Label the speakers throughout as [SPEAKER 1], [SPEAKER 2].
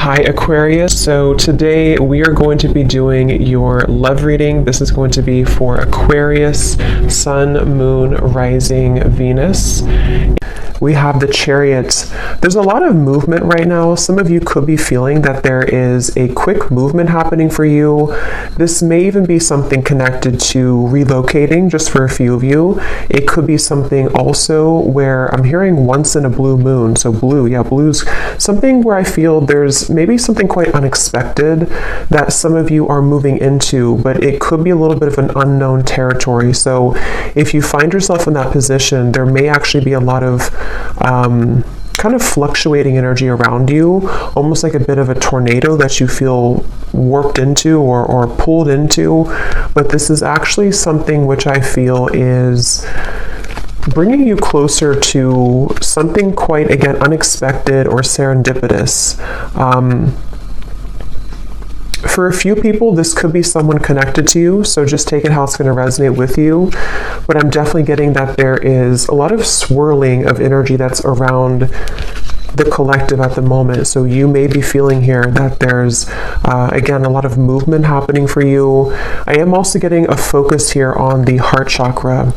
[SPEAKER 1] Hi Aquarius, so today we are going to be doing your love reading. This is going to be for Aquarius, Sun, Moon, Rising, Venus. We have the Chariot. There's a lot of movement right now. Some of you could be feeling that there is a quick movement happening for you. This may even be something connected to relocating, just for a few of you. It could be something also where I'm hearing once in a blue moon. So blue, yeah, blue's something where I feel there's maybe something quite unexpected that some of you are moving into, but it could be a little bit of an unknown territory. So if you find yourself in that position, there may actually be a lot of kind of fluctuating energy around you, almost like a bit of a tornado that you feel warped into or pulled into. But this is actually something which I feel is bringing you closer to something quite, again, unexpected or serendipitous. For a few people, this could be someone connected to you, so just take it how it's going to resonate with you. But I'm definitely getting that there is a lot of swirling of energy that's around the collective at the moment. So you may be feeling here that there's, again, a lot of movement happening for you. I am also getting a focus here on the heart chakra.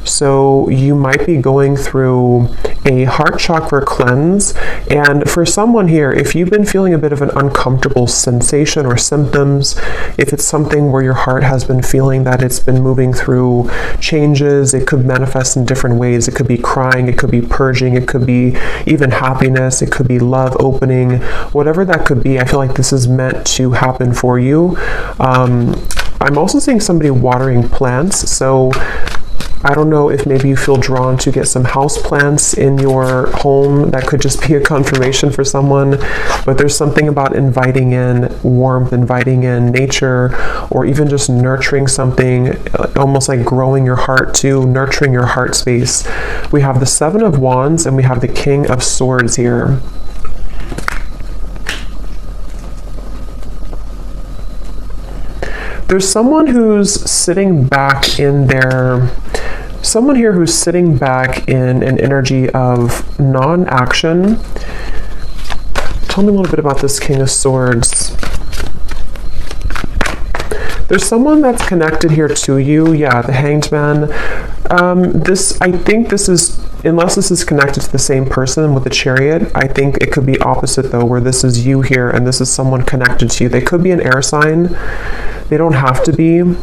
[SPEAKER 1] So you might be going through a heart chakra cleanse. And for someone here, if you've been feeling a bit of an uncomfortable sensation or symptoms, if it's something where your heart has been feeling that it's been moving through changes, it could manifest in different ways. It could be crying, it could be purging, it could be even happiness, it could be love opening, whatever that could be. I feel like this is meant to happen for you. I'm also seeing somebody watering plants. So I don't know if maybe you feel drawn to get some house plants in your home. That could just be a confirmation for someone. But there's something about inviting in warmth, inviting in nature, or even just nurturing something, almost like growing your heart too, nurturing your heart space. We have the Seven of Wands and we have the King of Swords here. There's someone who's sitting back in their... Someone here who's sitting back in an energy of non-action. Tell me a little bit about this King of Swords. There's someone that's connected here to you. Yeah, the Hanged Man. I think this is, unless this is connected to the same person with the Chariot, I think it could be opposite though, where this is you here and this is someone connected to you. They could be an air sign. They don't have to be.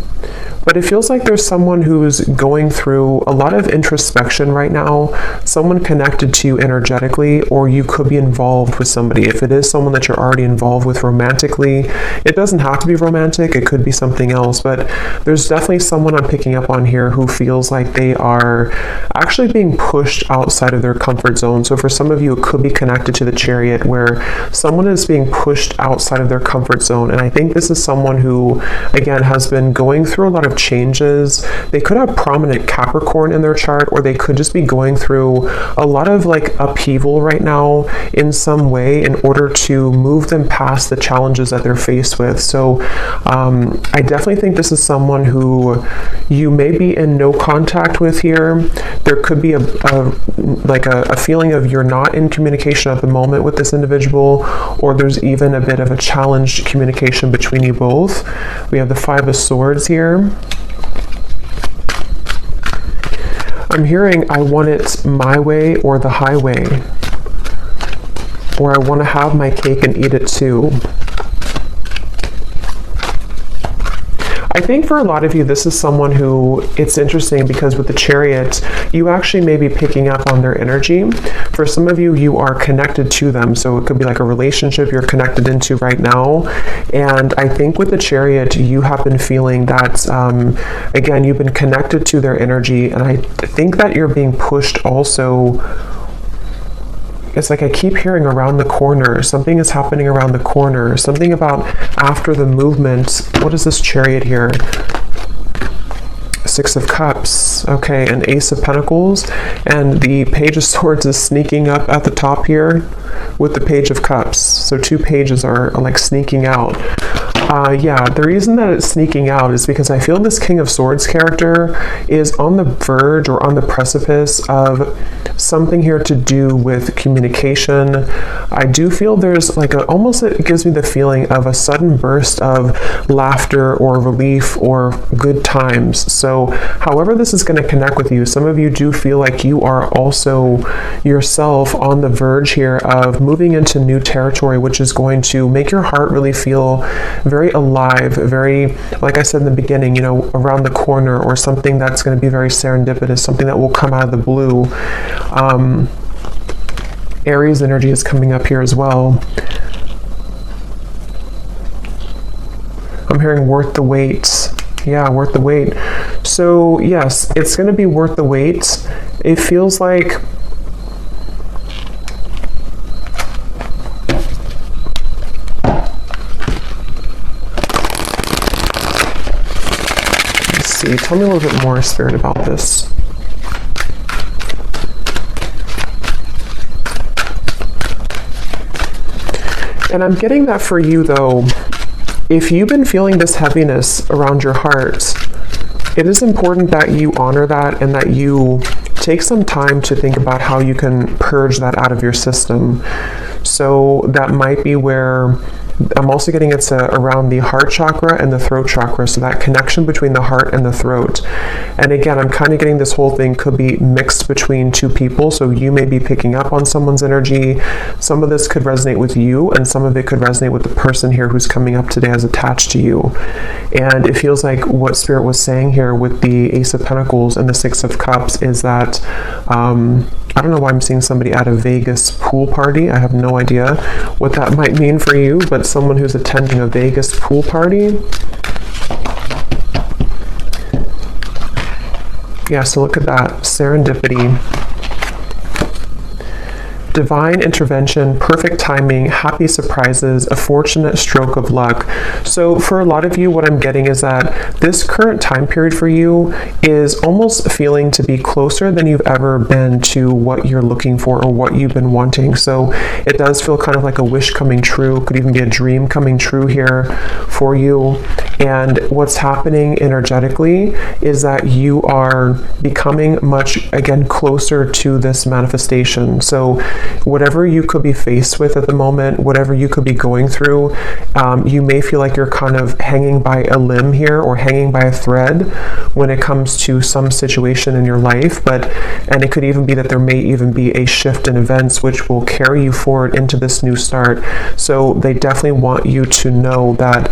[SPEAKER 1] But it feels like there's someone who's going through a lot of introspection right now, someone connected to you energetically, or you could be involved with somebody. If it is someone that you're already involved with romantically, it doesn't have to be romantic, it could be something else, but there's definitely someone I'm picking up on here who feels like they are actually being pushed outside of their comfort zone. So for some of you, it could be connected to the Chariot, where someone is being pushed outside of their comfort zone. And I think this is someone who, again, has been going through a lot of changes. They could have prominent Capricorn in their chart, or they could just be going through a lot of like upheaval right now in some way in order to move them past the challenges that they're faced with. So I definitely think this is someone who you may be in no contact with here. There could be a feeling of you're not in communication at the moment with this individual, or there's even a bit of a challenged communication between you both. We have the Five of Swords here. I'm hearing I want it my way or the highway, or I want to have my cake and eat it too. I think for a lot of you, this is someone who, it's interesting because with the Chariot, you actually may be picking up on their energy. For some of you, you are connected to them. So it could be like a relationship you're connected into right now. And I think with the Chariot, you have been feeling that, again, you've been connected to their energy. And I think that you're being pushed also. It's like I keep hearing around the corner. Something is happening around the corner. Something about after the movement. What is this Chariot here? Six of Cups. Okay, an Ace of Pentacles. And the Page of Swords is sneaking up at the top here with the Page of Cups. So two pages are like sneaking out. Yeah, the reason that it's sneaking out is because I feel this King of Swords character is on the verge or on the precipice of something here to do with communication. I do feel there's like almost it gives me the feeling of a sudden burst of laughter or relief or good times. So however this is going to connect with you, some of you do feel like you are also yourself on the verge here of moving into new territory, which is going to make your heart really feel very alive, very, like I said in the beginning, you know, around the corner, or something that's going to be very serendipitous, something that will come out of the blue. Aries energy is coming up here as well. I'm hearing worth the wait. Yeah, worth the wait. So yes, it's going to be worth the wait. It feels like tell me a little bit more, Spirit, about this. And I'm getting that for you, though, if you've been feeling this heaviness around your heart, it is important that you honor that and that you take some time to think about how you can purge that out of your system. So that might be where I'm also getting it's around the heart chakra and the throat chakra, so that connection between the heart and the throat. And again, I'm kind of getting this whole thing could be mixed between two people, so you may be picking up on someone's energy. Some of this could resonate with you, and some of it could resonate with the person here who's coming up today as attached to you. And it feels like what Spirit was saying here with the Ace of Pentacles and the Six of Cups is that I don't know why I'm seeing somebody at a Vegas pool party. I have no idea what that might mean for you, but someone who's attending a Vegas pool party. Yeah, so look at that. Serendipity. Divine intervention, perfect timing, happy surprises, a fortunate stroke of luck. So for a lot of you, what I'm getting is that this current time period for you is almost feeling to be closer than you've ever been to what you're looking for or what you've been wanting. So it does feel kind of like a wish coming true, could even be a dream coming true here for you. And what's happening energetically is that you are becoming much, again, closer to this manifestation. So whatever you could be faced with at the moment, whatever you could be going through, you may feel like you're kind of hanging by a limb here or hanging by a thread when it comes to some situation in your life. And it could even be that there may even be a shift in events which will carry you forward into this new start. So they definitely want you to know that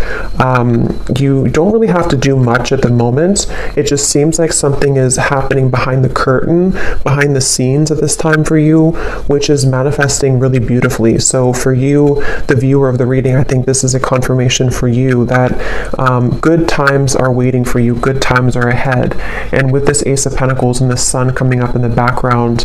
[SPEAKER 1] you don't really have to do much at the moment. It just seems like something is happening behind the curtain, behind the scenes at this time for you, which is manifesting really beautifully. So for you, the viewer of the reading, I think this is a confirmation for you that good times are waiting for you, good times are ahead. And with this Ace of Pentacles and the Sun coming up in the background,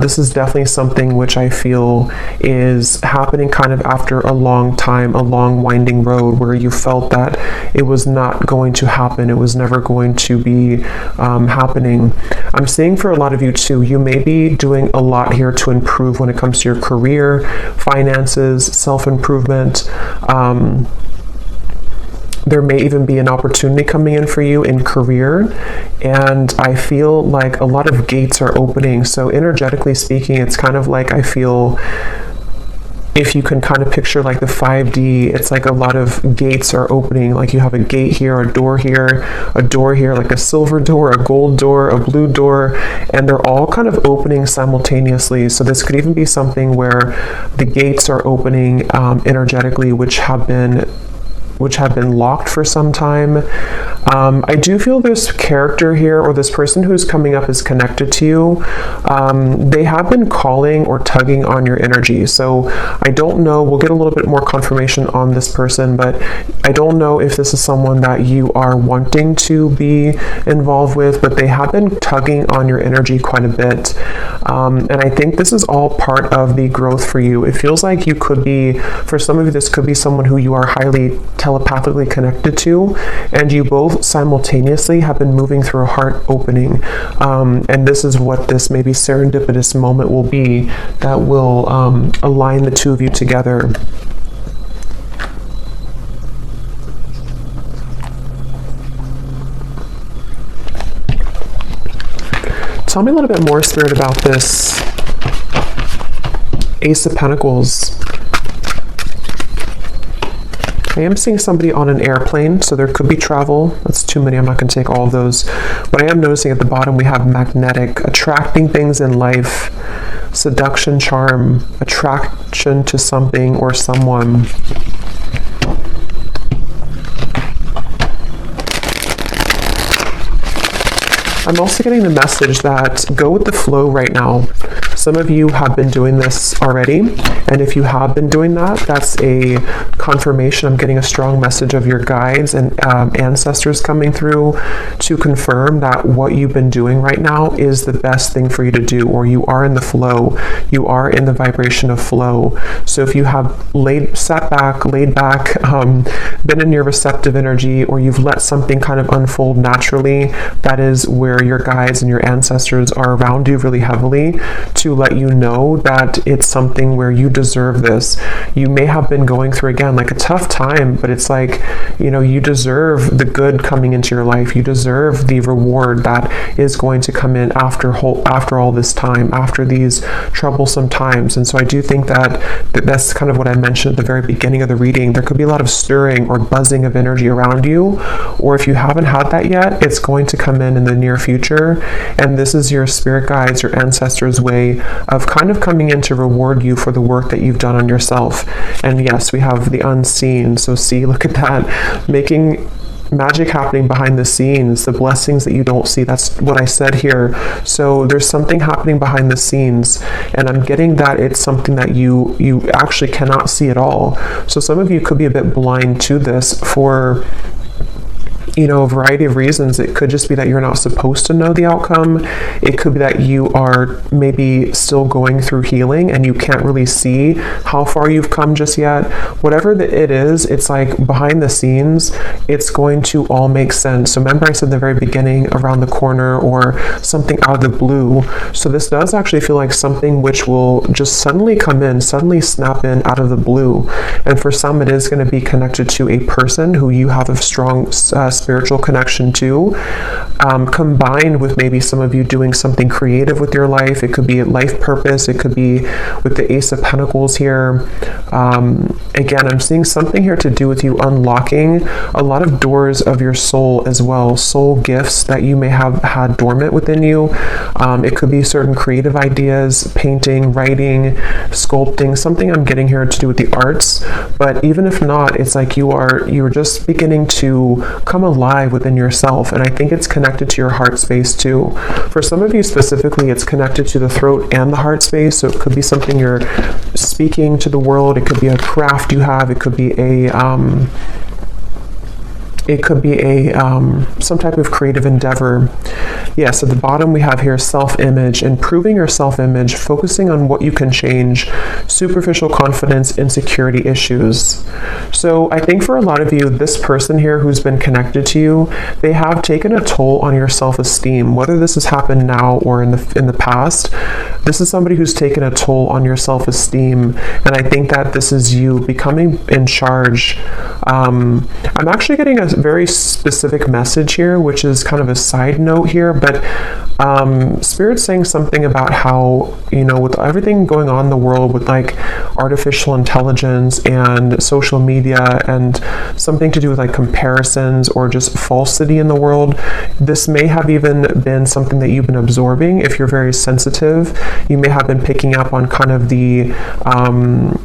[SPEAKER 1] this is definitely something which I feel is happening kind of after a long time, a long winding road where you felt that it was not going to happen, it was never going to be happening. I'm seeing for a lot of you too, you may be doing a lot here to improve when it comes to your career, finances, self-improvement. There may even be an opportunity coming in for you in career, and I feel like a lot of gates are opening. So energetically speaking, it's kind of like I feel, if you can kind of picture like the 5D, it's like a lot of gates are opening. Like you have a gate here, a door here, like a silver door, a gold door, a blue door, and they're all kind of opening simultaneously. So this could even be something where the gates are opening energetically, which have been locked for some time. I do feel this character here, or this person who's coming up, is connected to you. They have been calling or tugging on your energy. So I don't know, we'll get a little bit more confirmation on this person, but I don't know if this is someone that you are wanting to be involved with, but they have been tugging on your energy quite a bit. And I think this is all part of the growth for you. It feels like you could be, for some of you, this could be someone who you are highly telepathically connected to, and you both simultaneously have been moving through a heart opening, and this is what this maybe serendipitous moment will be that will align the two of you together. Tell me a little bit more, Spirit, about this Ace of Pentacles. I am seeing somebody on an airplane, so there could be travel. That's too many. I'm not going to take all of those. But I am noticing at the bottom we have magnetic, attracting things in life, seduction, charm, attraction to something or someone. I'm also getting the message that go with the flow right now. Some of you have been doing this already, and if you have been doing that, that's a confirmation. I'm getting a strong message of your guides and ancestors coming through to confirm that what you've been doing right now is the best thing for you to do, or you are in the flow. You are in the vibration of flow. So if you have laid back, been in your receptive energy, or you've let something kind of unfold naturally, that is where your guides and your ancestors are around you really heavily to let you know that it's something where you deserve this. You may have been going through, again, like a tough time, but it's like, you know, you deserve the good coming into your life. You deserve the reward that is going to come in after all this time, after these troublesome times. And so I do think that's kind of what I mentioned at the very beginning of the reading. There could be a lot of stirring or buzzing of energy around you, or if you haven't had that yet, it's going to come in the near future. And this is your spirit guides, your ancestors' way of kind of coming in to reward you for the work that you've done on yourself. And yes, we have the unseen. So see, look at that, making magic happening behind the scenes, the blessings that you don't see. That's what I said here. So there's something happening behind the scenes, and I'm getting that it's something that you actually cannot see at all. So some of you could be a bit blind to this for, you know, a variety of reasons. It could just be that you're not supposed to know the outcome. It could be that you are maybe still going through healing and you can't really see how far you've come just yet. Whatever it is, it's like behind the scenes, it's going to all make sense. So remember I said in the very beginning, around the corner or something out of the blue. So this does actually feel like something which will just suddenly come in, suddenly snap in out of the blue. And for some, it is going to be connected to a person who you have a strong spiritual connection to, combined with maybe some of you doing something creative with your life. It could be a life purpose. It could be with the Ace of Pentacles here. Again, I'm seeing something here to do with you unlocking a lot of doors of your soul as well, soul gifts that you may have had dormant within you. It could be certain creative ideas, painting, writing, sculpting, something I'm getting here to do with the arts. But even if not, it's like you're just beginning to come alive within yourself. And I think it's connected to your heart space too. For some of you specifically, it's connected to the throat and the heart space. So it could be something you're speaking to the world. It could be a craft you have. It could be some type of creative endeavor. Yes, at the bottom we have here self-image, improving your self-image, focusing on what you can change, superficial confidence, insecurity issues. So I think for a lot of you, this person here who's been connected to you, they have taken a toll on your self-esteem. Whether this has happened now or in the past, this is somebody who's taken a toll on your self-esteem. And I think that this is you becoming in charge. I'm actually getting a very specific message here, which is kind of a side note here, but Spirit's saying something about how, you know, with everything going on in the world with like artificial intelligence and social media and something to do with like comparisons or just falsity in the world, this may have even been something that you've been absorbing. If you're very sensitive, you may have been picking up on kind of the,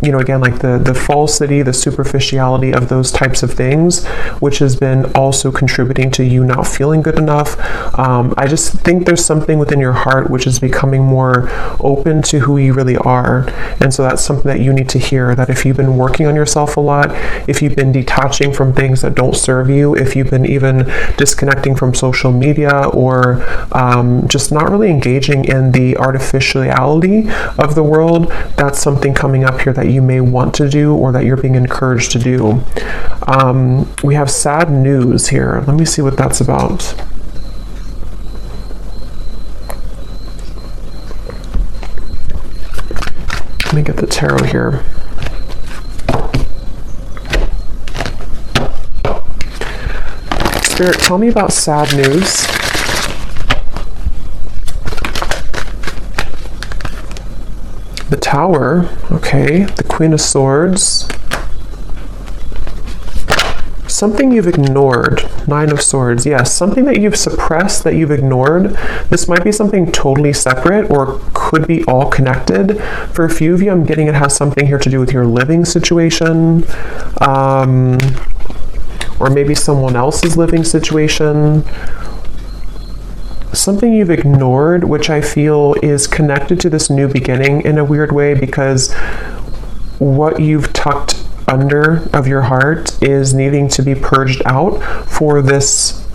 [SPEAKER 1] you know, again, like the falsity, the superficiality of those types of things, which has been also contributing to you not feeling good enough. I just think there's something within your heart which is becoming more open to who you really are. And so that's something that you need to hear, that if you've been working on yourself a lot, if you've been detaching from things that don't serve you, if you've been even disconnecting from social media or just not really engaging in the artificiality of the world, that's something coming up here that you may want to do or that you're being encouraged to do. We have sad news here. Let me see what that's about. Let me get the tarot here. Spirit, tell me about sad news. The Tower, okay. The Queen of Swords. Something you've ignored. Nine of Swords, yes. Something that you've suppressed, that you've ignored. This might be something totally separate or could be all connected. For a few of you, I'm getting it has something here to do with your living situation. Or maybe someone else's living situation. Something you've ignored, which I feel is connected to this new beginning in a weird way, because what you've tucked under of your heart is needing to be purged out for this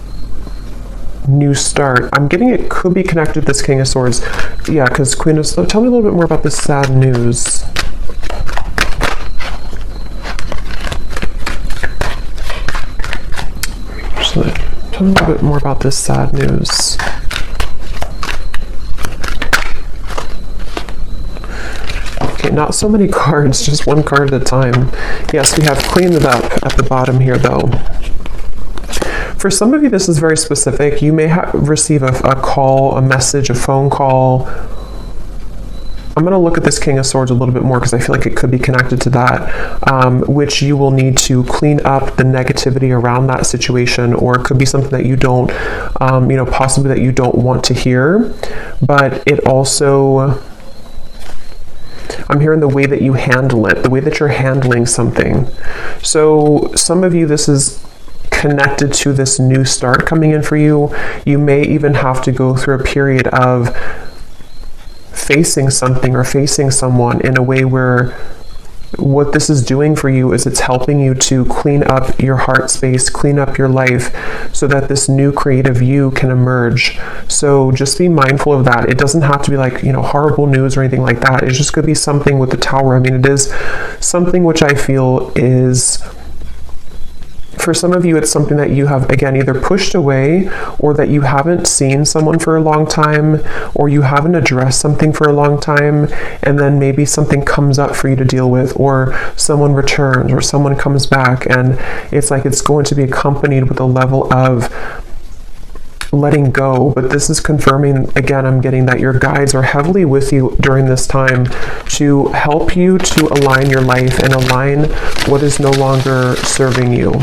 [SPEAKER 1] new start. I'm getting it could be connected to this King of Swords. Yeah, because Queen of Swords. Tell me a little bit more about this sad news. Tell me a little bit more about this sad news. Okay, not so many cards, just one card at a time. Yes, we have cleaned it up at the bottom here, though. For some of you, this is very specific. You may receive a call, a message, a phone call. I'm going to look at this King of Swords a little bit more because I feel like it could be connected to that, which you will need to clean up the negativity around that situation, or it could be something that you don't, possibly that you don't want to hear. But it also, I'm hearing the way that you handle it, the way that you're handling something. So some of you, this is connected to this new start coming in for you. You may even have to go through a period of facing something or facing someone in a way where what this is doing for you is it's helping you to clean up your heart space, clean up your life, so that this new creative you can emerge. So just be mindful of that. It doesn't have to be like, horrible news or anything like that. It's just going to be something with the Tower. I mean, it is something which I feel is, for some of you, it's something that you have, again, either pushed away, or that you haven't seen someone for a long time, or you haven't addressed something for a long time, and then maybe something comes up for you to deal with, or someone returns, or someone comes back, and it's like it's going to be accompanied with a level of letting go. But this is confirming, again, I'm getting that your guides are heavily with you during this time to help you to align your life and align what is no longer serving you.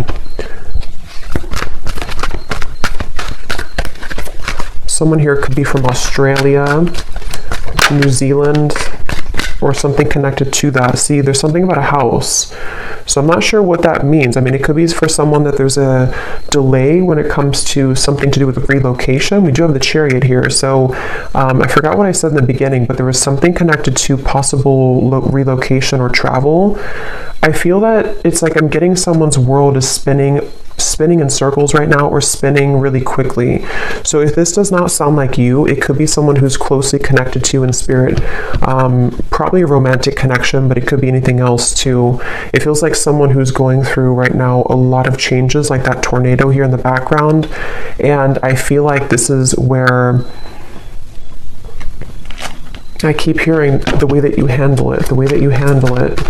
[SPEAKER 1] Someone here could be from Australia, New Zealand, or something connected to that. See, there's something about a house. So I'm not sure what that means. I mean, it could be for someone that there's a delay when it comes to something to do with relocation. We do have the Chariot here. So I forgot what I said in the beginning, but there was something connected to possible relocation or travel. I feel that it's like I'm getting someone's world is spinning in circles right now, or spinning really quickly. So if this does not sound like you, it could be someone who's closely connected to you in spirit. Probably a romantic connection, but it could be anything else too. It feels like someone who's going through right now a lot of changes, like that tornado here in the background. And I feel like this is where I keep hearing the way that you handle it, the way that you handle it.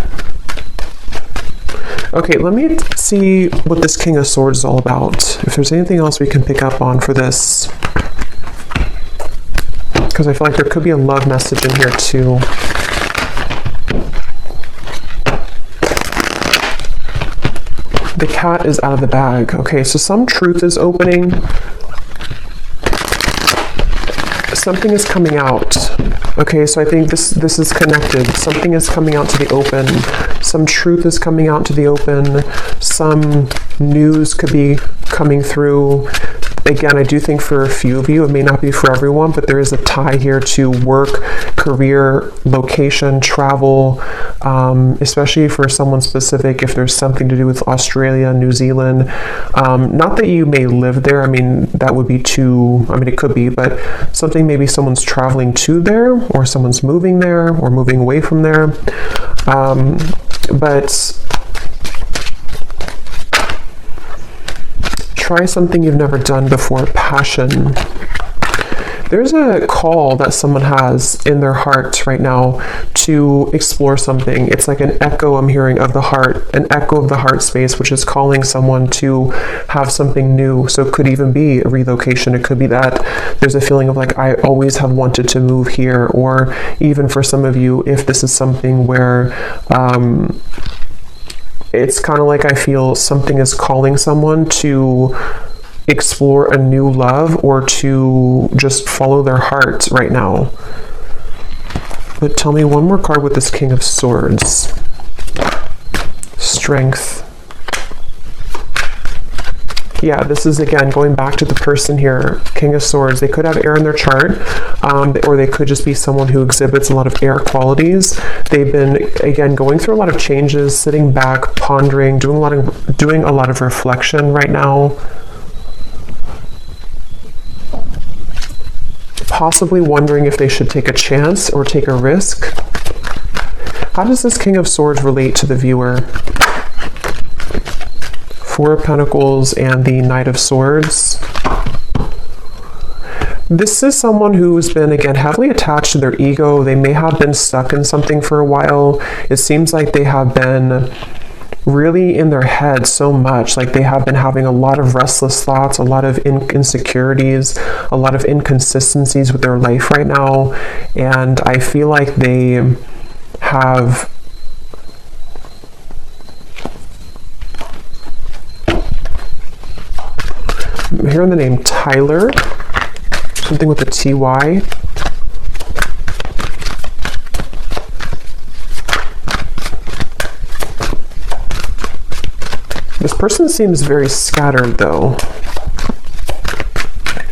[SPEAKER 1] Okay, let me see what this King of Swords is all about. If there's anything else we can pick up on for this. Because I feel like there could be a love message in here too. The cat is out of the bag. Okay, so some truth is opening. Something is coming out. Okay, so I think this is connected. Something is coming out to the open. Some truth is coming out to the open. Some news could be coming through. Again, I do think for a few of you, it may not be for everyone, but there is a tie here to work, career, location, travel, especially for someone specific, if there's something to do with Australia, New Zealand. Not that you may live there. I mean, that would be too, I mean, it could be, but something maybe someone's traveling to there, or someone's moving there, or moving away from there. But try something you've never done before. Passion. There's a call that someone has in their heart right now to explore something. It's like an echo I'm hearing of the heart, an echo of the heart space, which is calling someone to have something new. So it could even be a relocation. It could be that there's a feeling of like, I always have wanted to move here. Or even for some of you, if this is something where it's kind of like I feel something is calling someone to explore a new love or to just follow their heart right now. But tell me one more card with this King of Swords. Strength. Yeah, this is again going back to the person here, King of Swords. They could have air in their chart, or they could just be someone who exhibits a lot of air qualities. They've been, again, going through a lot of changes, sitting back, pondering, doing a lot of reflection right now. Possibly wondering if they should take a chance or take a risk. How does this King of Swords relate to the viewer? Four of Pentacles and the Knight of Swords. This is someone who's been, again, heavily attached to their ego. They may have been stuck in something for a while. It seems like they have been really in their head so much, like they have been having a lot of restless thoughts, a lot of insecurities, a lot of inconsistencies with their life right now. And I feel like they have I'm hearing the name Tyler, something with a TY. This person seems very scattered though.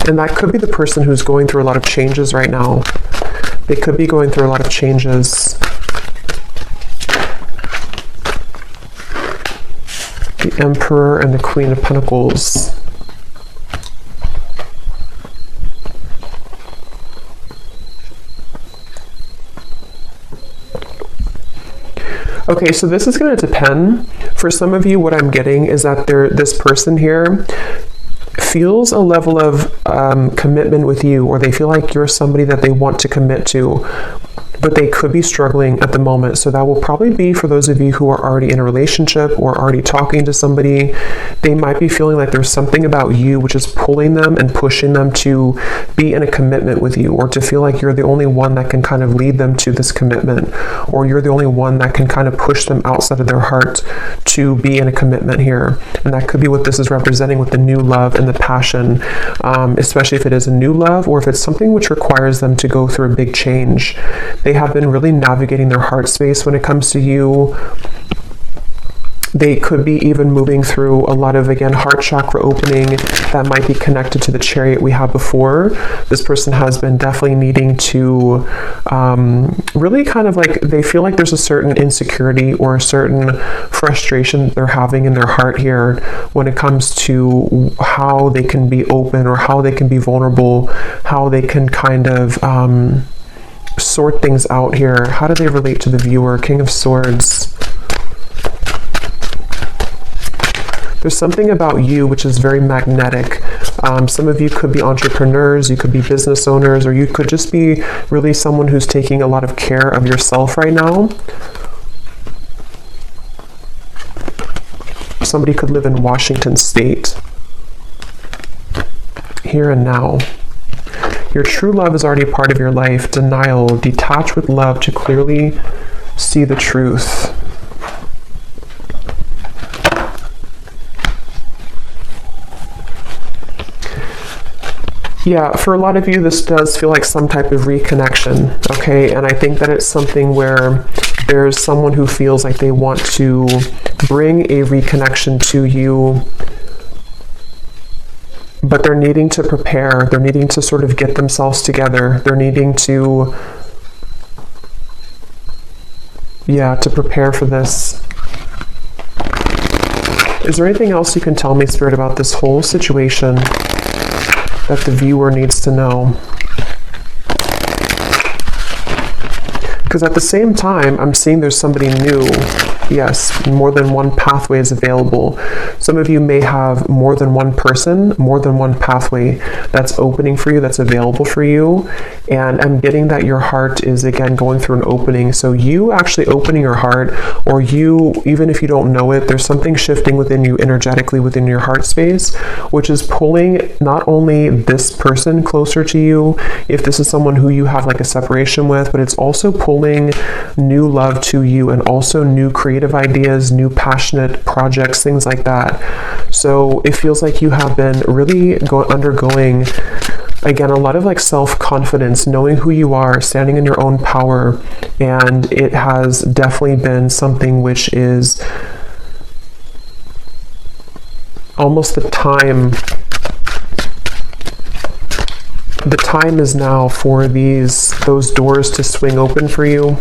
[SPEAKER 1] And that could be the person who's going through a lot of changes right now. They could be going through a lot of changes. The Emperor and the Queen of Pentacles. Okay, so this is going to depend. For some of you, what I'm getting is that this person here feels a level of commitment with you, or they feel like you're somebody that they want to commit to, but they could be struggling at the moment. So that will probably be for those of you who are already in a relationship or already talking to somebody. They might be feeling like there's something about you which is pulling them and pushing them to be in a commitment with you, or to feel like you're the only one that can kind of lead them to this commitment, or you're the only one that can kind of push them outside of their heart to be in a commitment here. And that could be what this is representing with the new love and the passion, especially if it is a new love, or if it's something which requires them to go through a big change. They have been really navigating their heart space when it comes to you. They could be even moving through a lot of, again, heart chakra opening that might be connected to the Chariot we had before. This person has been definitely needing to really kind of like, they feel like there's a certain insecurity or a certain frustration they're having in their heart here when it comes to how they can be open or how they can be vulnerable, how they can kind of sort things out here. How do they relate to the viewer? King of Swords. There's something about you which is very magnetic. Some of you could be entrepreneurs, you could be business owners, or you could just be really someone who's taking a lot of care of yourself right now. Somebody could live in Washington State. Here and now. Your true love is already part of your life. Denial. Detach with love to clearly see the truth. Yeah, for a lot of you, this does feel like some type of reconnection, okay? And I think that it's something where there's someone who feels like they want to bring a reconnection to you, but they're needing to prepare. They're needing to sort of get themselves together. They're needing to, to prepare for this. Is there anything else you can tell me, Spirit, about this whole situation that the viewer needs to know? Because at the same time, I'm seeing there's somebody new Yes, more than one pathway is available. Some of you may have more than one person, more than one pathway that's opening for you, that's available for you. And I'm getting that your heart is, again, going through an opening. So you actually opening your heart, or you, even if you don't know it, there's something shifting within you energetically within your heart space, which is pulling not only this person closer to you, if this is someone who you have like a separation with, but it's also pulling new love to you, and also new creative ideas, new passionate projects, things like that. So it feels like you have been really undergoing, again, a lot of like self-confidence, knowing who you are, standing in your own power. And it has definitely been something which is almost the time is now for those doors to swing open for you.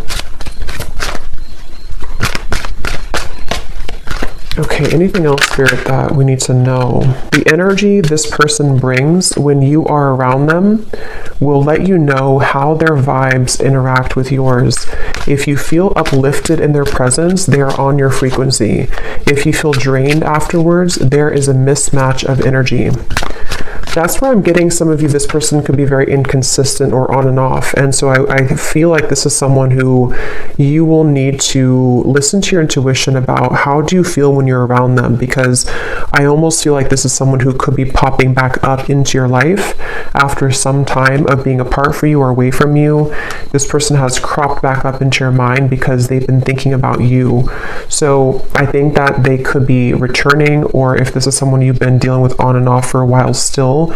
[SPEAKER 1] Okay, anything else, Spirit, that we need to know? The energy this person brings when you are around them will let you know how their vibes interact with yours. If you feel uplifted in their presence, they are on your frequency. If you feel drained afterwards, there is a mismatch of energy. That's where I'm getting some of you, this person could be very inconsistent or on and off. And so I feel like this is someone who you will need to listen to your intuition about how do you feel when you're around them, because I almost feel like this is someone who could be popping back up into your life after some time of being apart from you or away from you. This person has cropped back up into your mind because they've been thinking about you. So I think that they could be returning, or if this is someone you've been dealing with on and off for a while still,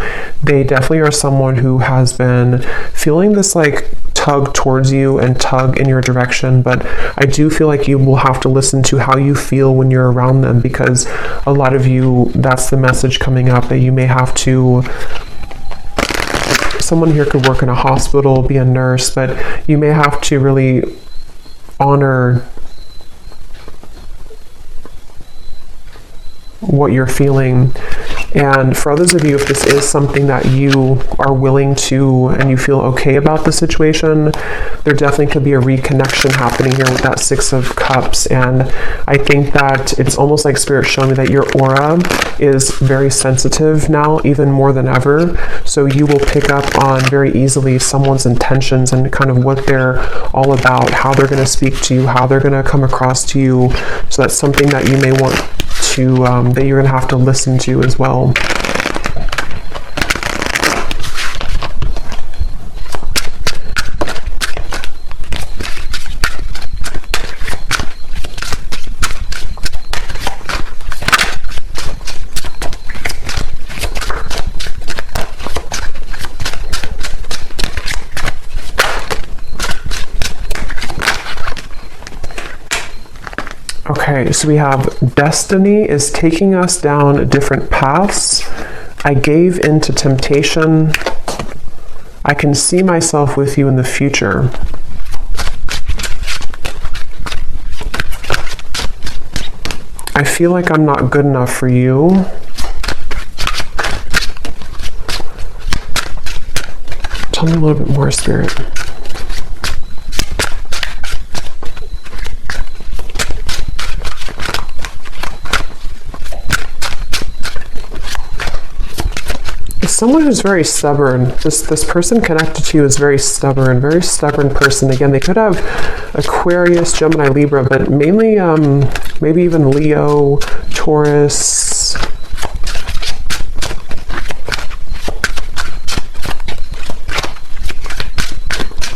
[SPEAKER 1] they definitely are someone who has been feeling this like tug towards you and tug in your direction. But I do feel like you will have to listen to how you feel when you're around them, because a lot of you, that's the message coming up, that you may have to, someone here could work in a hospital, be a nurse, but you may have to really honor what you're feeling. And for others of you, if this is something that you are willing to and you feel okay about the situation, there definitely could be a reconnection happening here with that Six of Cups. And I think that it's almost like Spirit showing me that your aura is very sensitive now, even more than ever. So you will pick up on very easily someone's intentions and kind of what they're all about, how they're going to speak to you, how they're going to come across to you. So that's something that you may want to, that you're going to have to listen to as well. Okay, so we have destiny is taking us down different paths. I gave into temptation. I can see myself with you in the future. I feel like I'm not good enough for you. Tell me a little bit more, Spirit. Someone who's very stubborn. This person connected to you is very stubborn person. Again, they could have Aquarius, Gemini, Libra, but mainly maybe even Leo, Taurus.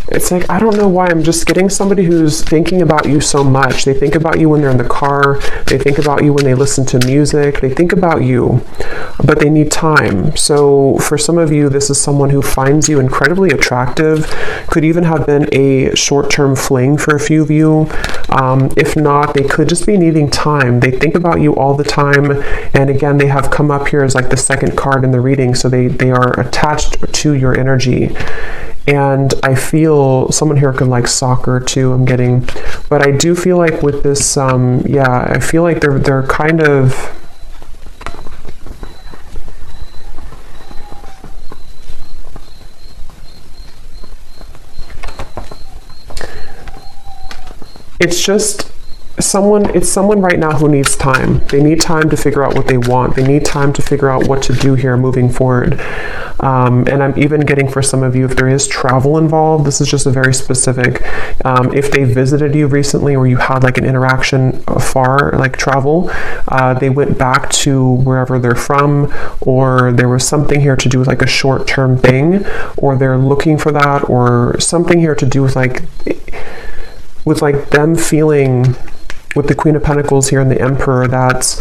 [SPEAKER 1] It's like, I don't know why, I'm just getting somebody who's thinking about you so much. They think about you when they're in the car. They think about you when they listen to music. They think about you, but they need time. So for some of you, this is someone who finds you incredibly attractive. Could even have been a short-term fling for a few of you. If not, they could just be needing time. They think about you all the time. And again, they have come up here as like the second card in the reading. So they are attached to your energy. And I feel someone here could like soccer too, I'm getting. But I do feel like with this, yeah, I feel like they're kind of, it's just, it's someone right now who needs time. They need time to figure out what they want. They need time to figure out what to do here moving forward. And I'm even getting for some of you, if there is travel involved, this is just a very specific, if they visited you recently or you had like an interaction far, like travel, they went back to wherever they're from, or there was something here to do with like a short-term thing, or they're looking for that, or something here to do with like them feeling, with the Queen of Pentacles here and the Emperor, that's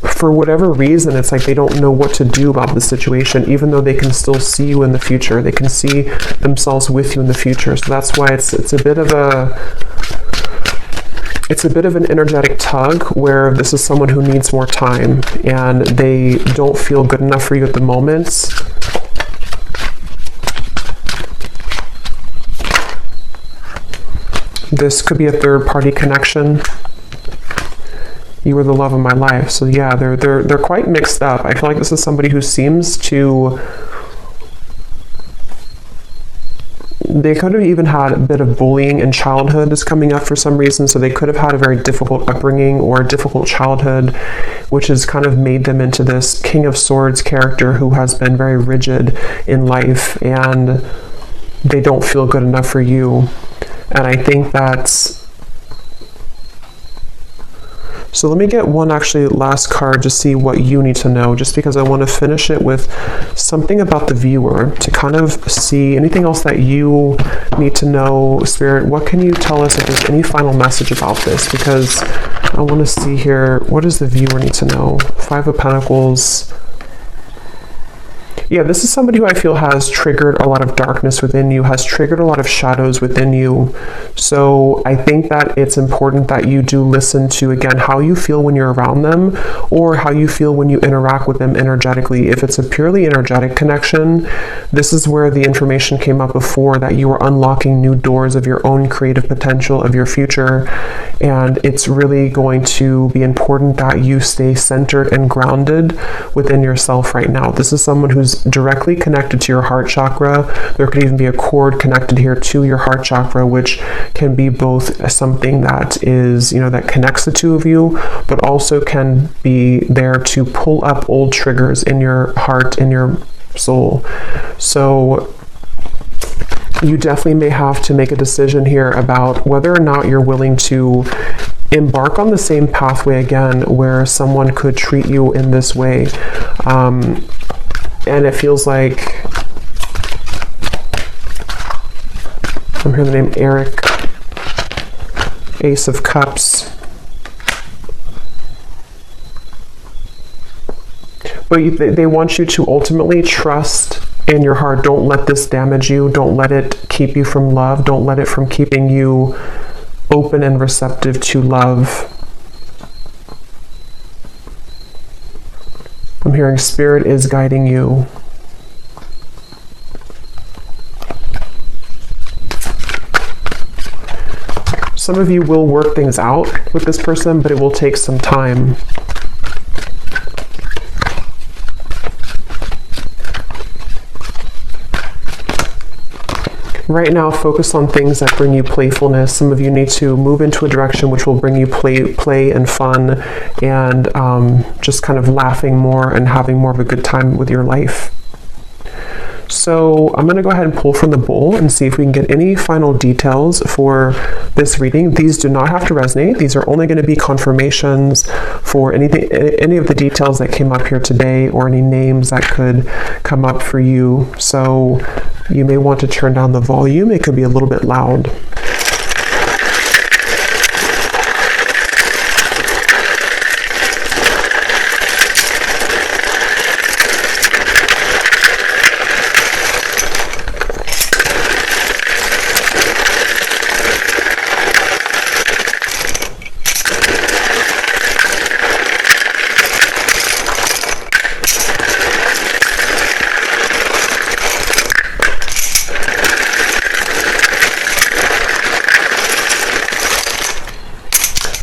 [SPEAKER 1] for whatever reason, it's like they don't know what to do about the situation, even though they can still see you in the future. They can see themselves with you in the future. So that's why it's a bit of an energetic tug, where this is someone who needs more time and they don't feel good enough for you at the moment. This could be a third-party connection. You were the love of my life. So yeah, they're quite mixed up. I feel like this is somebody who seems to... They could have even had a bit of bullying in childhood is coming up for some reason. So they could have had a very difficult upbringing or a difficult childhood, which has kind of made them into this King of Swords character who has been very rigid in life, and they don't feel good enough for you. And I think that's... So let me get one actually last card to see what you need to know, just because I want to finish it with something about the viewer to kind of see anything else that you need to know. Spirit, what can you tell us if there's any final message about this? Because I want to see here, what does the viewer need to know? Five of Pentacles. Yeah, this is somebody who I feel has triggered a lot of darkness within you, has triggered a lot of shadows within you. So I think that it's important that you do listen to, again, how you feel when you're around them, or how you feel when you interact with them energetically. If it's a purely energetic connection, this is where the information came up before, that you are unlocking new doors of your own creative potential, of your future. And it's really going to be important that you stay centered and grounded within yourself right now. This is someone who's directly connected to your heart chakra. There could even be a cord connected here to your heart chakra, which can be both something that is, that connects the two of you, but also can be there to pull up old triggers in your heart, in your soul. So you definitely may have to make a decision here about whether or not you're willing to embark on the same pathway again, where someone could treat you in this way. And it feels like, I'm hearing the name Eric, Ace of Cups. But they want you to ultimately trust in your heart. Don't let this damage you. Don't let it keep you from love. Don't let it from keeping you open and receptive to love. I'm hearing Spirit is guiding you. Some of you will work things out with this person, but it will take some time. Right now, focus on things that bring you playfulness. Some of you need to move into a direction which will bring you play and fun, and just kind of laughing more and having more of a good time with your life. So I'm going to go ahead and pull from the bowl and see if we can get any final details for this reading. These do not have to resonate. These are only going to be confirmations for any of the details that came up here today, or any names that could come up for you. So you may want to turn down the volume. It could be a little bit loud.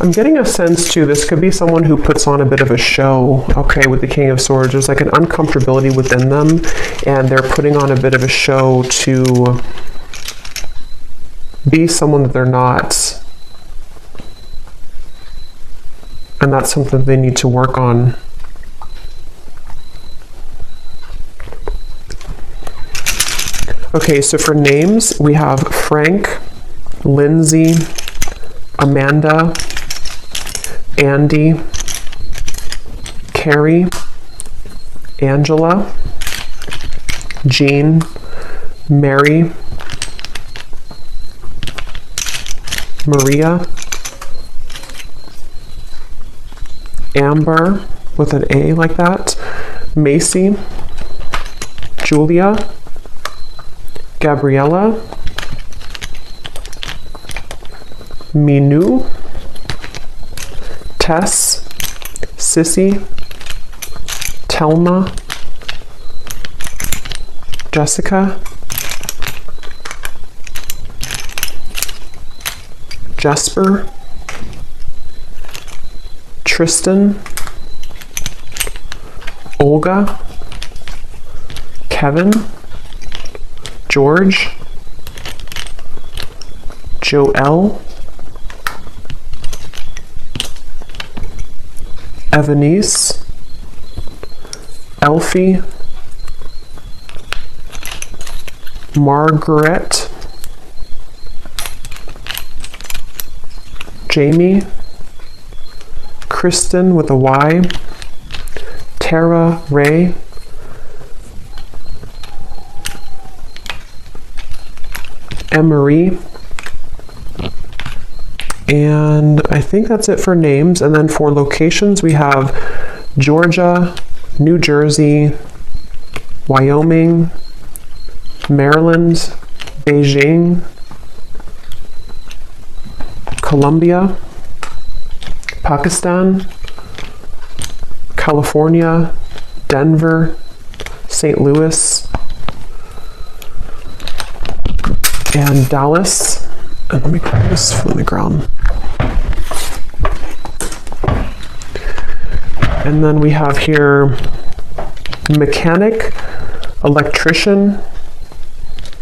[SPEAKER 1] I'm getting a sense too, this could be someone who puts on a bit of a show, okay, with the King of Swords. There's like an uncomfortability within them, and they're putting on a bit of a show to be someone that they're not. And that's something they need to work on. Okay, so for names, we have Frank, Lindsay, Amanda, Andy, Carrie, Angela, Jean, Mary, Maria, Amber with an A like that, Macy, Julia, Gabriella, Minu, Tess, Sissy, Telma, Jessica, Jesper, Tristan, Olga, Kevin, George, Joelle, Evanice, Elfie, Margaret, Jamie, Kristen with a Y, Tara Ray, Emery, and I think that's it for names. And then for locations, we have Georgia, New Jersey, Wyoming, Maryland, Beijing, Colombia, Pakistan, California, Denver, St. Louis, and Dallas. And let me grab this from the ground. And then we have here mechanic, electrician,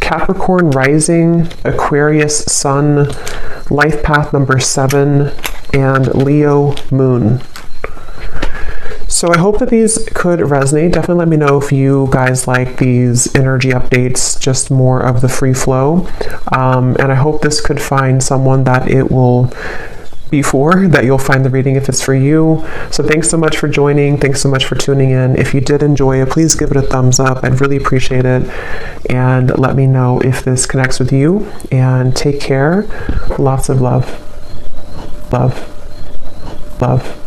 [SPEAKER 1] Capricorn rising, Aquarius sun, life path number 7, and Leo moon. So I hope that these could resonate. Definitely let me know if you guys like these energy updates, just more of the free flow. And I hope this could find someone that it will be for, that you'll find the reading if it's for you. So thanks so much for joining. Thanks so much for tuning in. If you did enjoy it, please give it a thumbs up. I'd really appreciate it. And let me know if this connects with you. And take care. Lots of love. Love. Love.